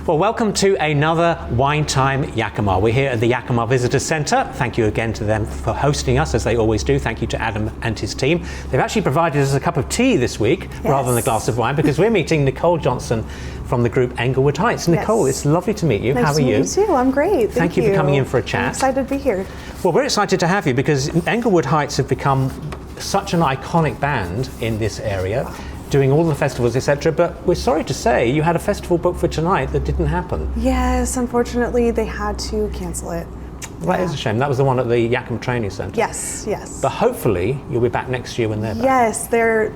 Well, welcome to another Wine Time Yakima. We're here at the Yakima Visitor Centre. Thank you again to them for hosting us, as they always do. Thank you to Adam and his team. They've actually provided us a cup of tea this week, rather than a glass of wine, because we're meeting Nikki Johnson from the group Englewood Heights. Nicole, it's lovely to meet you. Nice How are you? Nice to meet you too. I'm great. Thank you for coming in for a chat. I'm excited to be here. Well, we're excited to have you because Englewood Heights have become such an iconic band in this area. Wow. Doing all the festivals, etc. But we're sorry to say you had a festival booked for tonight that didn't happen. Yes, unfortunately they had to cancel it. Well, that is a shame. That was the one at the Yakima Training Centre. Yes, yes. But hopefully you'll be back next year when they're back. Yes, they're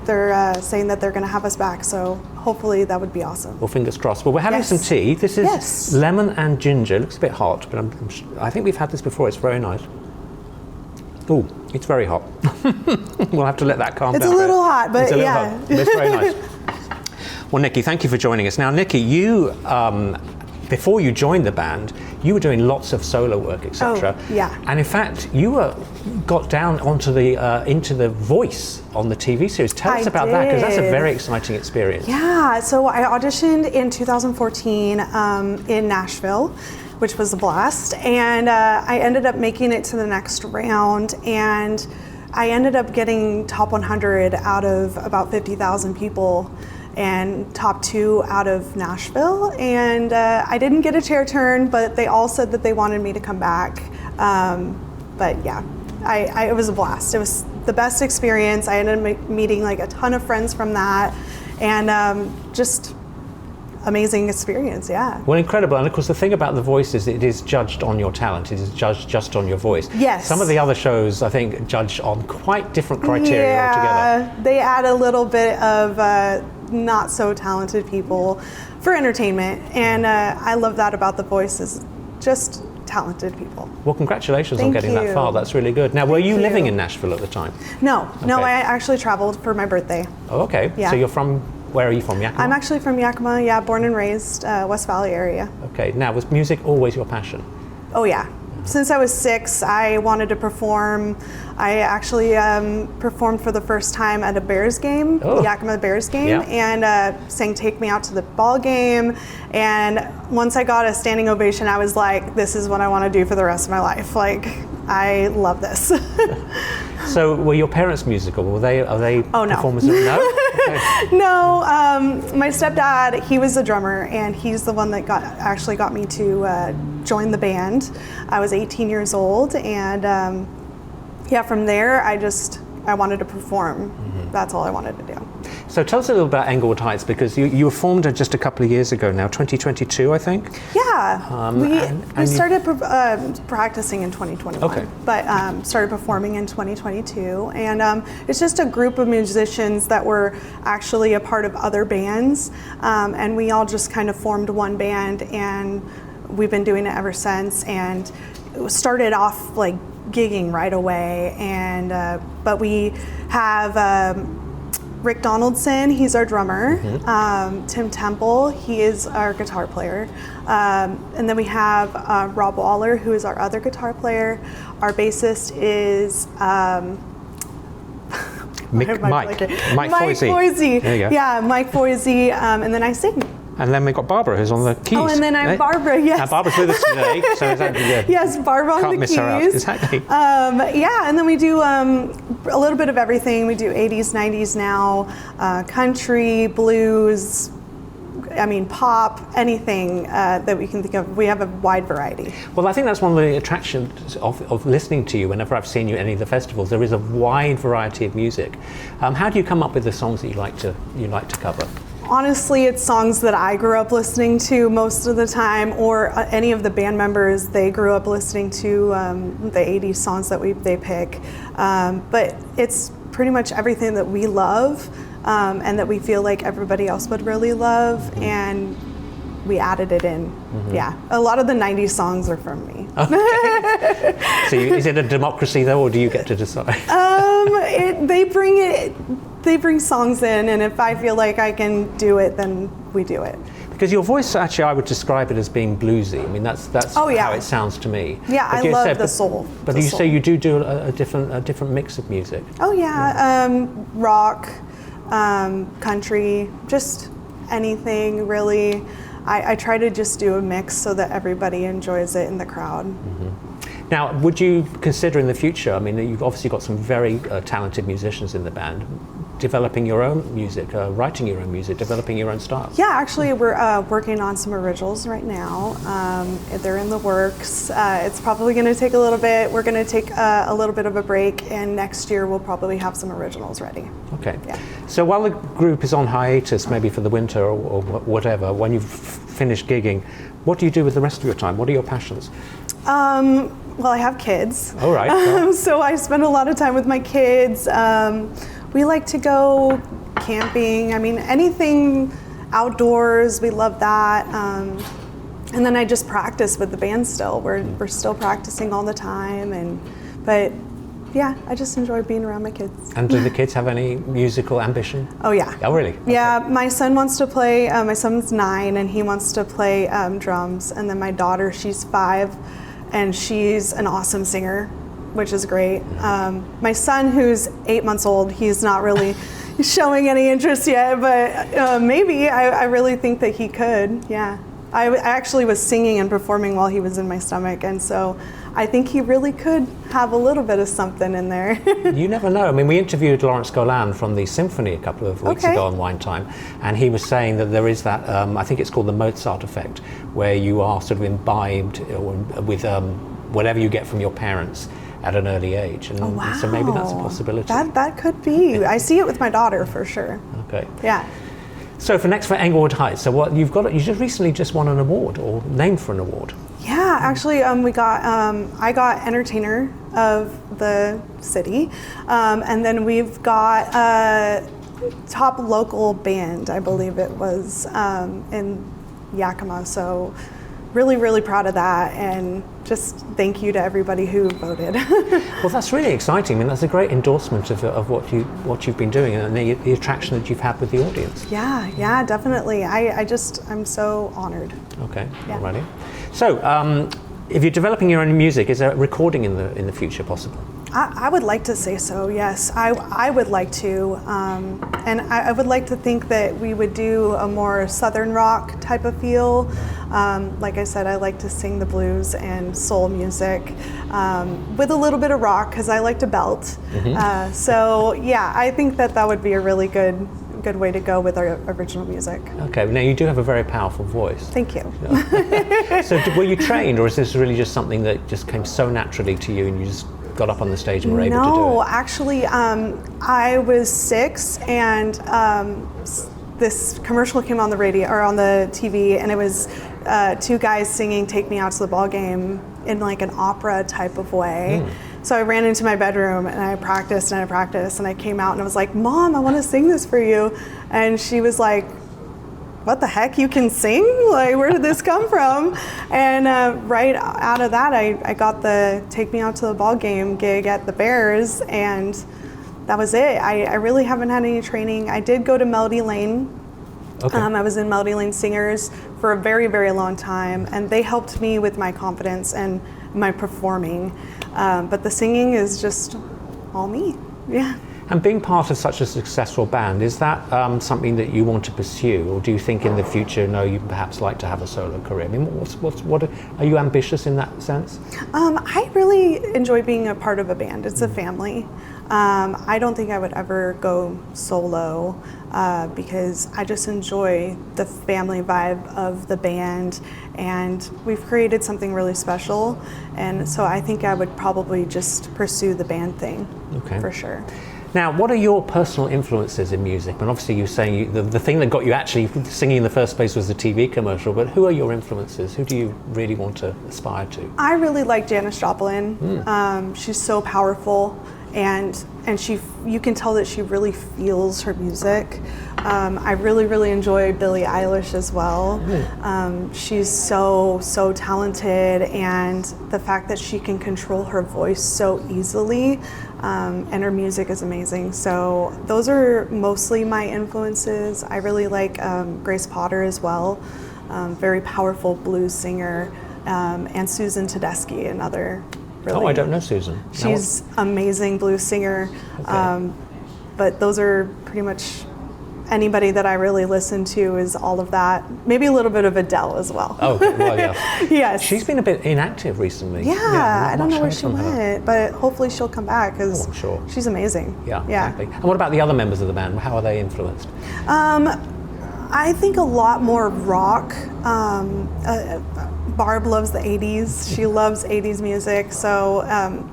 saying that they're going to have us back, so hopefully that would be awesome. Well, fingers crossed. Well, we're having some tea. This is lemon and ginger. It looks a bit hot, but I think we've had this before. It's very nice. Ooh, it's very hot. We'll have to let that calm down. It's a little hot, but yeah. Hot. It's very nice. Well, Nikki, thank you for joining us. Now, Nikki, you, before you joined the band, you were doing lots of solo work, etc. Oh, yeah. And in fact, you got down onto the into the voice on the TV series. Tell us about that, because that's a very exciting experience. Yeah. So I auditioned in 2014 in Nashville, which was a blast, and I ended up making it to the next round, and I ended up getting top 100 out of about 50,000 people, and top 2 out of Nashville, and I didn't get a chair turn, but they all said that they wanted me to come back. But yeah, it was a blast. It was the best experience. I ended up meeting like a ton of friends from that, and just amazing experience, yeah. Well, incredible. And of course, the thing about The Voice is it is judged on your talent. It is judged just on your voice. Yes. Some of the other shows, I think, judge on quite different criteria altogether. They add a little bit of not so talented people for entertainment, and I love that about The Voice, is just talented people. Well, congratulations on getting that far. That's really good. Now, were you living in Nashville at the time? No, I actually traveled for my birthday. Oh, okay. Yeah. So you're from, where are you from, Yakima? I'm actually from Yakima, yeah, born and raised, West Valley area. Okay. Now, was music always your passion? Oh, yeah. Since I was 6, I wanted to perform. I actually performed for the first time at a Bears game, the Yakima Bears game, and sang "Take Me Out to the Ball Game." And once I got a standing ovation, I was like, "This is what I want to do for the rest of my life." Like, I love this. So, were your parents musical? Are they performers? No. Okay. No. My stepdad, he was a drummer, and he's the one that actually got me to join the band. I was 18 years old, and from there I wanted to perform. Mm-hmm. That's all I wanted to do. So tell us a little about Englewood Heights, because you were formed just a couple of years ago now, 2022, I think. Yeah, we started practicing in 2021, but started performing in 2022, and it's just a group of musicians that were actually a part of other bands, and we all just kind of formed one band, and we've been doing it ever since, and it started off like gigging right away, and but we have Rick Donaldson, he's our drummer. Mm-hmm. Tim Temple, he is our guitar player, and then we have Rob Waller, who is our other guitar player. Our bassist is Mike Foisey. There you go. Yeah, Mike Foisey, and then I sing. And then we've got Barbara, who's on the keys. Oh, and then I'm Barbara, yes. And Barbara's with us today, so exactly, yes, Barbara on the keys. Can't miss her out, exactly. And then we do a little bit of everything. We do 80s, 90s now, country, blues, pop, anything that we can think of. We have a wide variety. Well, I think that's one of the attractions of listening to you. Whenever I've seen you at any of the festivals, there is a wide variety of music. How do you come up with the songs that you like to cover? Honestly, it's songs that I grew up listening to most of the time, or any of the band members, they grew up listening to the 80s songs that they pick. But it's pretty much everything that we love, and that we feel like everybody else would really love, and we added it in. Mm-hmm. Yeah, a lot of the 90s songs are from me. Okay. So is it a democracy though, or do you get to decide? They bring songs in, and if I feel like I can do it, then we do it. Because your voice, actually, I would describe it as being bluesy. I mean, that's how it sounds to me. Yeah, I love the soul. But you say you do a different mix of music. Oh yeah, rock, country, just anything really. I try to just do a mix so that everybody enjoys it in the crowd. Now, would you consider in the future, I mean, you've obviously got some very talented musicians in the band, developing your own music, writing your own music, developing your own style? Yeah, actually we're working on some originals right now. They're in the works. It's probably going to take a little bit. We're going to take a little bit of a break, and next year we'll probably have some originals ready. Okay. Yeah. So while the group is on hiatus, maybe for the winter or whatever, when you've finished gigging, what do you do with the rest of your time? What are your passions? Well, I have kids. All right. So I spend a lot of time with my kids. We like to go camping. I mean, anything outdoors, we love that. And then I just practice with the band still. We're still practicing all the time. But yeah, I just enjoy being around my kids. And do the kids have any musical ambition? Oh yeah. Oh really? Okay. Yeah, my son wants to play, my son's 9 and he wants to play drums. And then my daughter, she's 5 and she's an awesome singer, which is great. My son, who's 8 months old, he's not really showing any interest yet, but maybe I really think that he could, yeah. I actually was singing and performing while he was in my stomach, and so I think he really could have a little bit of something in there. You never know. I mean, we interviewed Lawrence Golan from the Symphony a couple of weeks ago on Wine Time, and he was saying that there is that, I think it's called the Mozart effect, where you are sort of imbibed with whatever you get from your parents at an early age. And so maybe that's a possibility. That could be. I see it with my daughter for sure. Okay. Yeah. So for Englewood Heights, so what you just recently won an award or named for an award. Yeah, actually, I got Entertainer of the City, and then we've got top local band, I believe it was, in Yakima. So really, really proud of that, and just thank you to everybody who voted. Well, that's really exciting. I mean, that's a great endorsement of what you've been doing and the attraction that you've had with the audience. Yeah, definitely. I'm so honored. Okay, yeah. Alrighty. So, if you're developing your own music, is there recording in the future possible? I would like to say so, yes. I would like to, and I would like to think that we would do a more southern rock type of feel. Like I said, I like to sing the blues and soul music with a little bit of rock because I like to belt. So yeah, I think that would be a really good way to go with our original music. Okay, now you do have a very powerful voice. Thank you. So were you trained, or is this really just something that just came so naturally to you and you just got up on the stage and were able to do it? No, actually, I was 6 and this commercial came on the radio or on the TV, and it was 2 guys singing "Take Me Out to the Ball Game" in like an opera type of way. So I ran into my bedroom and I practiced and I came out and I was like, "Mom, I want to sing this for you," and she was like, "What the heck, you can sing? Like, where did this come from?" And right out of that, I got the Take Me Out to the Ball Game gig at the Bears, and that was it. I really haven't had any training. I did go to Melody Lane. Okay. I was in Melody Lane Singers for a very, very long time, and they helped me with my confidence and my performing. But the singing is just all me, yeah. And being part of such a successful band, is that something that you want to pursue, or do you think in the future, no, you perhaps like to have a solo career? I mean, what are you ambitious in that sense? I really enjoy being a part of a band. It's a family. I don't think I would ever go solo because I just enjoy the family vibe of the band, and we've created something really special. And so I think I would probably just pursue the band thing, for sure. Now, what are your personal influences in music? And obviously you're saying the thing that got you actually singing in the first place was the TV commercial, but who are your influences? Who do you really want to aspire to? I really like Janis Joplin. She's so powerful, and you can tell that she really feels her music. I really, really enjoy Billie Eilish as well. She's so talented, and the fact that she can control her voice so easily, and her music is amazing. So those are mostly my influences. I really like Grace Potter as well, very powerful blues singer, and Susan Tedeschi, another. Really. Oh, I don't know Susan. She's amazing blues singer, but those are pretty much anybody that I really listen to is all of that. Maybe a little bit of Adele as well. Oh, well, yeah. Yes. She's been a bit inactive recently. Yeah, I don't know where she went, but hopefully she'll come back because I'm sure. She's amazing. Yeah, exactly. And what about the other members of the band? How are they influenced? I think a lot more rock. Barb loves the 80s. She loves 80s music, so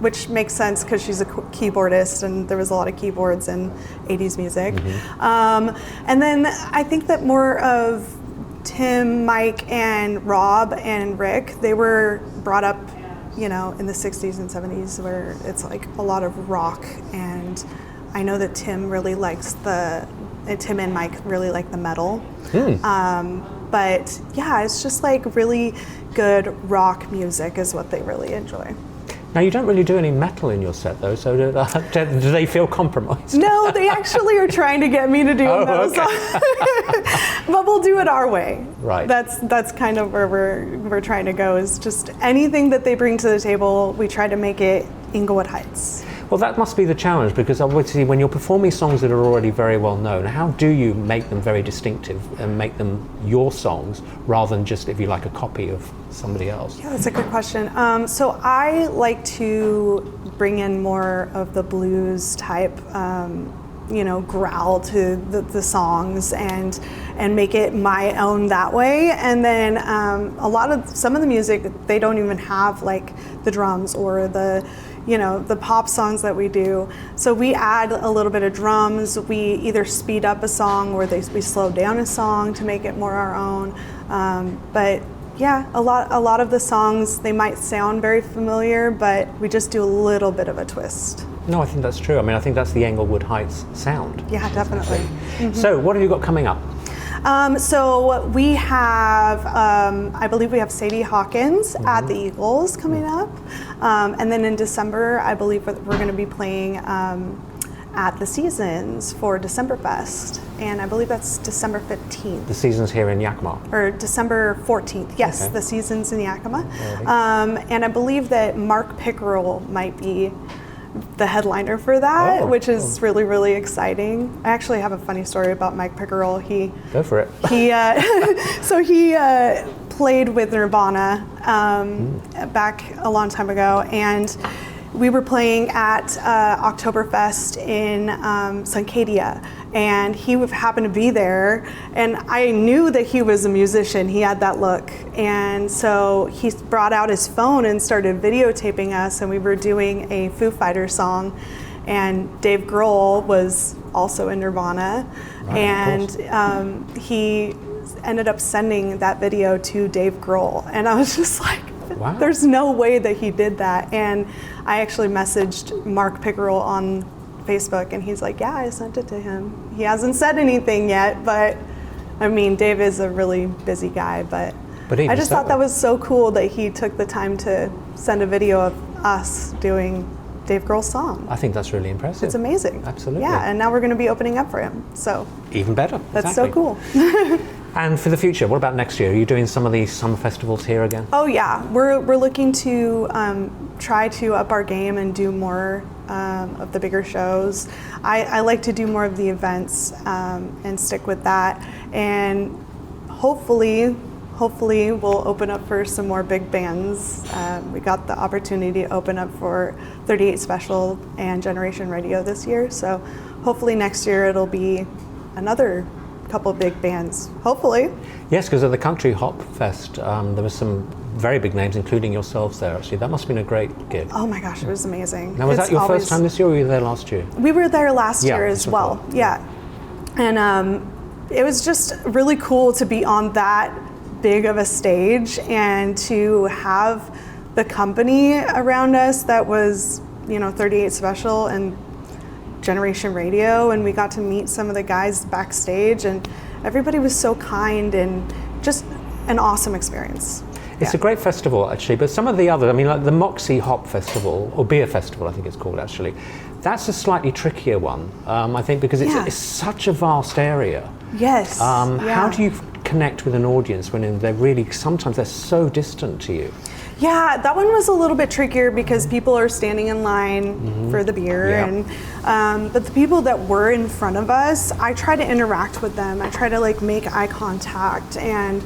which makes sense because she's a keyboardist and there was a lot of keyboards in 80s music. And then I think that more of Tim, Mike, and Rob and Rick, they were brought up, in the 60s and 70s where it's like a lot of rock, and I know that Tim and Mike really like the metal. But yeah, it's just like really good rock music is what they really enjoy. Now, you don't really do any metal in your set, though, so do they feel compromised? No, they actually are trying to get me to do a metal song. But we'll do it our way. Right. That's kind of where we're trying to go, is just anything that they bring to the table, we try to make it Englewood Heights. Well, that must be the challenge, because obviously when you're performing songs that are already very well known, how do you make them very distinctive and make them your songs rather than just, if you like, a copy of somebody else? Yeah, that's a good question. So I like to bring in more of the blues type, growl to the songs and make it my own that way. And then some of the music, they don't even have like the drums or the pop songs that we do. So we add a little bit of drums. We either speed up a song or we slow down a song to make it more our own. But yeah, a lot of the songs, they might sound very familiar, but we just do a little bit of a twist. No, I think that's true. I mean, I think that's the Englewood Heights sound. Yeah, definitely. Mm-hmm. So what have you got coming up? So we have, I believe we have Sadie Hawkins at the Eagles coming up. And then in December, I believe we're going to be playing at the Seasons for Decemberfest. And I believe that's December 15th. The Seasons here in Yakima? Or December 14th, yes, okay. The Seasons in Yakima. And I believe that Mark Pickerel might be the headliner for that, which is really, really exciting. I actually have a funny story about Mike Pickerel. Go for it. He played with Nirvana back a long time ago, and we were playing at Oktoberfest in Suncadia, and he happened to be there, and I knew that he was a musician. He had that look, and so he brought out his phone and started videotaping us, and we were doing a Foo Fighters song, and Dave Grohl was also in Nirvana, and he ended up sending that video to Dave Grohl, and I was just like, wow. There's no way that he did that. And I actually messaged Mark Pickerel on Facebook, and he's like, yeah, I sent it to him. He hasn't said anything yet, but I mean, Dave is a really busy guy, but I just thought that was so cool that he took the time to send a video of us doing Dave Grohl's song. I think that's really impressive. It's amazing. Absolutely. Yeah, and now we're going to be opening up for him, so. Even better. That's exactly. so cool. And for the future, what about next year? Are you doing some of these summer festivals here again? Oh yeah, we're looking to try to up our game and do more of the bigger shows. I like to do more of the events and stick with that, and hopefully we'll open up for some more big bands. We got the opportunity to open up for 38 Special and Generation Radio this year, so hopefully next year it'll be another couple big bands, hopefully. Yes, because at the Country Hop Fest, there were some very big names, including yourselves there, actually. That must have been a great gig. Oh my gosh, it was amazing. Now, was that your first time this year, or were you there last year? We were there last year as well, yeah. And it was just really cool to be on that big of a stage and to have the company around us that was, 38 Special and Generation Radio, and we got to meet some of the guys backstage, and everybody was so kind and just an awesome experience. It's a great festival, actually, but some of the others, I mean, like the Moxie Hop Festival, or Beer Festival, I think it's called, actually, that's a slightly trickier one, I think, because it's such a vast area. Yes. How do you connect with an audience when sometimes they're so distant to you? Yeah, that one was a little bit trickier because people are standing in line for the beer, and but the people that were in front of us, I try to interact with them. I try to like make eye contact and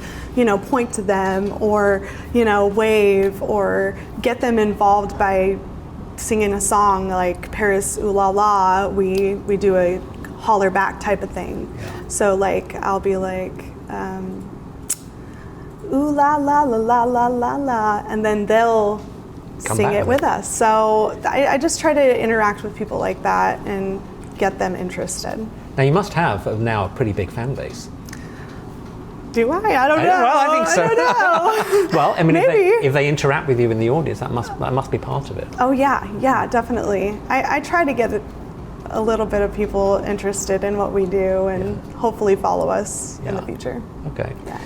point to them or wave or get them involved by singing a song like Paris Ooh La La. We do a holler back type of thing. Yeah. So like I'll be like. Ooh la la la la la la la, and then they'll sing it with us. So I just try to interact with people like that and get them interested. Now you must have now a pretty big fan base. Do I? I don't know. Well, I think so. I don't know. Well, I mean, maybe. if they interact with you in the audience, that must be part of it. Oh yeah, definitely. I try to get a little bit of people interested in what we do and hopefully follow us in the future. Okay. Yeah.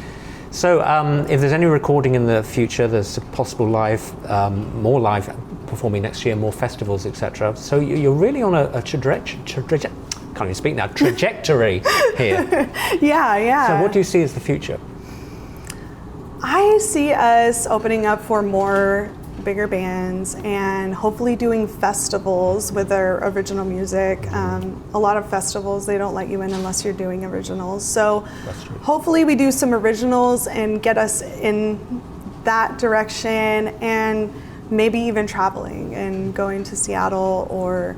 So if there's any recording in the future, there's possible more live performing next year, more festivals, etc. So you're really on a trajectory here. Yeah. So what do you see as the future? I see us opening up for more bigger bands and hopefully doing festivals with our original music. A lot of festivals, they don't let you in unless you're doing originals. So hopefully we do some originals and get us in that direction, and maybe even traveling and going to Seattle, or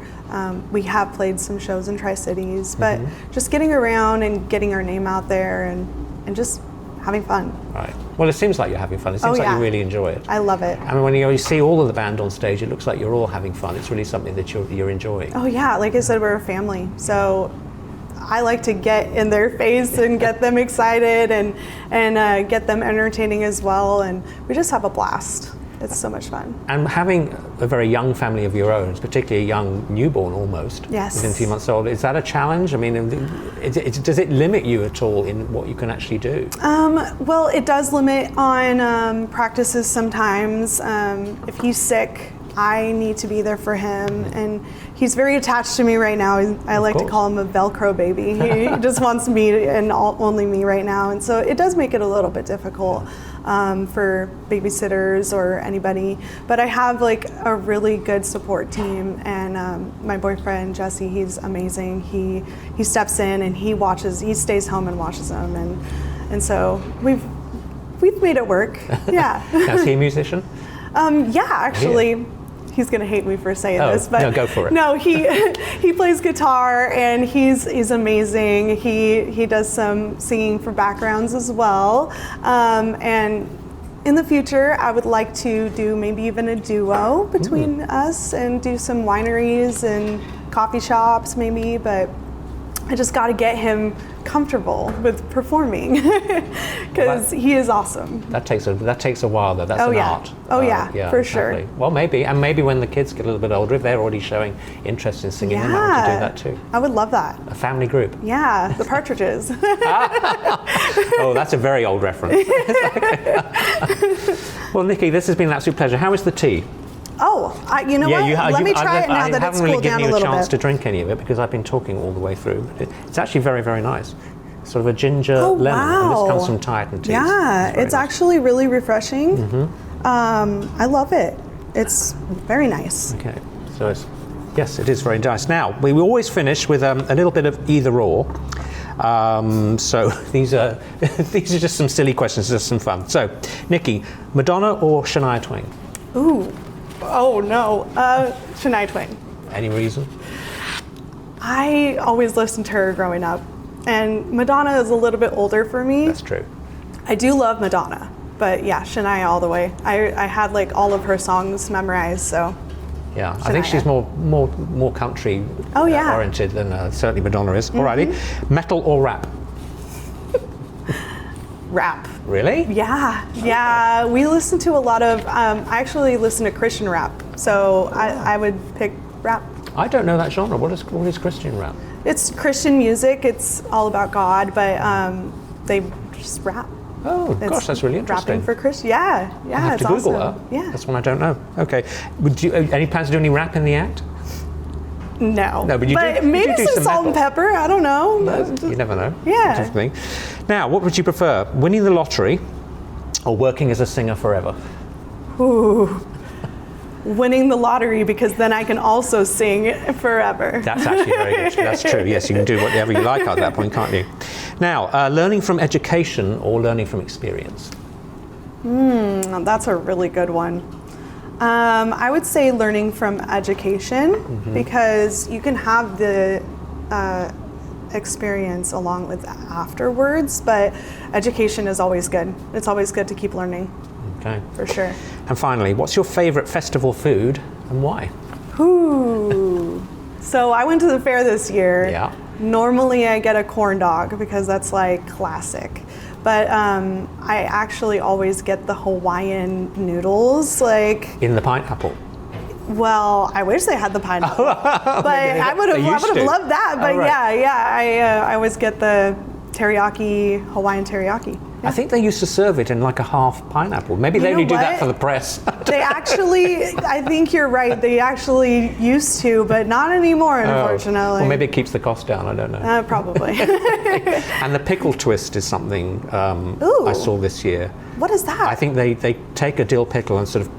we have played some shows in Tri-Cities, but just getting around and getting our name out there and just having fun. Right. Well, it seems like you're having fun. It seems like you really enjoy it. I love it. I mean, when you see all of the band on stage, it looks like you're all having fun. It's really something that you're enjoying. Oh yeah, like I said, we're a family. So I like to get in their face and get them excited and get them entertaining as well. And we just have a blast. It's so much fun. And having a very young family of your own, particularly a young newborn almost, within 2 months old, is that a challenge? I mean, does it limit you at all in what you can actually do? Well, it does limit on practices sometimes. If he's sick, I need to be there for him, and he's very attached to me right now. I like to call him a Velcro baby. He just wants me and only me right now, and so it does make it a little bit difficult for babysitters or anybody. But I have like a really good support team, and my boyfriend Jesse, he's amazing. He steps in and he stays home and watches them, and so we've made it work. Yeah. Is he a musician? Yeah, actually. He's gonna hate me for saying this, but no, go for it. No, he plays guitar and he's amazing. He does some singing for backgrounds as well. And in the future, I would like to do maybe even a duo between us and do some wineries and coffee shops maybe, but I just got to get him comfortable with performing because he is awesome. That takes a while though. That's an art. Oh yeah, for sure. Well, maybe when the kids get a little bit older, if they're already showing interest in singing, they might want to do that too. I would love that. A family group. Yeah, the Partridges. Oh, that's a very old reference. Well, Nikki, this has been an absolute pleasure. How is the tea? Oh, you know what? Let me try it now that it's cooled down a little bit. I haven't really given you a chance to drink any of it because I've been talking all the way through. It's actually very, very nice. Sort of a ginger lemon. And this comes from Titan teas. Yeah, it's actually really refreshing. I love it. It's very nice. Okay, so yes, it is very nice. Now, we will always finish with a little bit of either or. So these are just some silly questions, just some fun. So, Nikki, Madonna or Shania Twain? Ooh. Oh no, Shania Twain. Any reason? I always listened to her growing up, and Madonna is a little bit older for me. That's true. I do love Madonna, but yeah, Shania all the way. I had like all of her songs memorized, so. Yeah, Shania. I think she's more country oriented than certainly Madonna is. Alrighty, metal or rap? Rap. Really? Yeah. We listen to a lot of, I actually listen to Christian rap, so I would pick rap. I don't know that genre. What is Christian rap? It's Christian music. It's all about God, but they just rap. Oh, gosh, that's really interesting. Rapping for Christian. Yeah, I have to Google awesome. that. Yeah. That's one I don't know. Okay. Any plans to do any rap in the act? No. No, but maybe some salt and pepper. I don't know. You never know. Yeah. Interesting. Now, what would you prefer, winning the lottery or working as a singer forever? Ooh. Winning the lottery, because then I can also sing forever. That's actually very good. That's true. Yes, you can do whatever you like at that point, can't you? Now, learning from education or learning from experience? That's a really good one. I would say learning from education, because you can have the experience along with afterwards, but education is always good. It's always good to keep learning. Okay. For sure. And finally, what's your favorite festival food and why? Ooh. So I went to the fair this year. Yeah. Normally I get a corn dog because that's like classic. But I actually always get the Hawaiian noodles, like in the pineapple. Well, I wish they had the pineapple, but I would have loved that. But right. I always get the teriyaki, Hawaiian teriyaki. Yeah. I think they used to serve it in like a half pineapple. Maybe they only do that for the press. They actually, I think you're right. They actually used to, but not anymore, unfortunately. Well, maybe it keeps the cost down. I don't know. Probably. And the pickle twist is something I saw this year. What is that? I think they take a dill pickle and sort of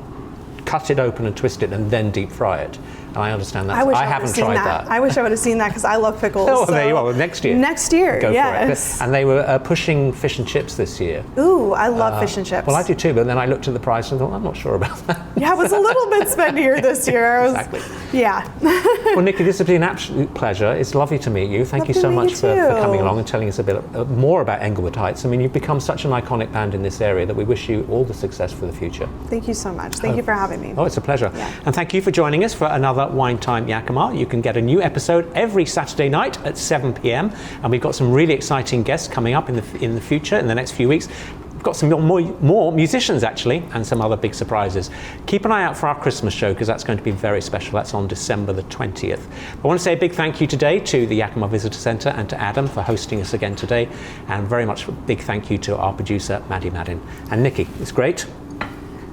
cut it open and twist it and then deep fry it. And I understand that. I haven't tried that. I wish I would have seen that because I love pickles. Oh, so there you are. Well, next year. Next year, Go yes. For it. And they were pushing fish and chips this year. Ooh, I love fish and chips. Well, I do too, but then I looked at the price and thought, I'm not sure about that. Yeah, it was a little bit spendier this year. Exactly. Yeah. Well, Nikki, this has been an absolute pleasure. It's lovely to meet you. Thank you so much for coming along and telling us a bit more about Englewood Heights. I mean, you've become such an iconic band in this area that we wish you all the success for the future. Thank you so much. Thank you for having me. Oh, it's a pleasure. Yeah. And thank you for joining us for another Wine Time Yakima. You can get a new episode every Saturday night at 7 p.m. And we've got some really exciting guests coming up in the future, in the next few weeks. We've got some more musicians actually, and some other big surprises. Keep an eye out for our Christmas show because that's going to be very special. That's on December the 20th. I want to say a big thank you today to the Yakima Visitor Centre and to Adam for hosting us again today. And very much a big thank you to our producer, Maddie Madden. And Nikki, it's great.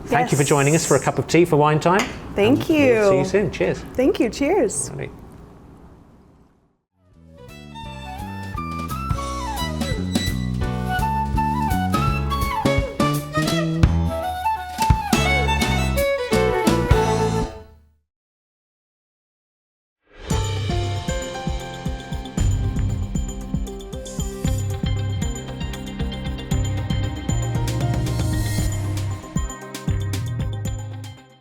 Thank you for joining us for a cup of tea for Wine Time. Thank you. We'll see you soon. Cheers. Thank you. Cheers. Ready.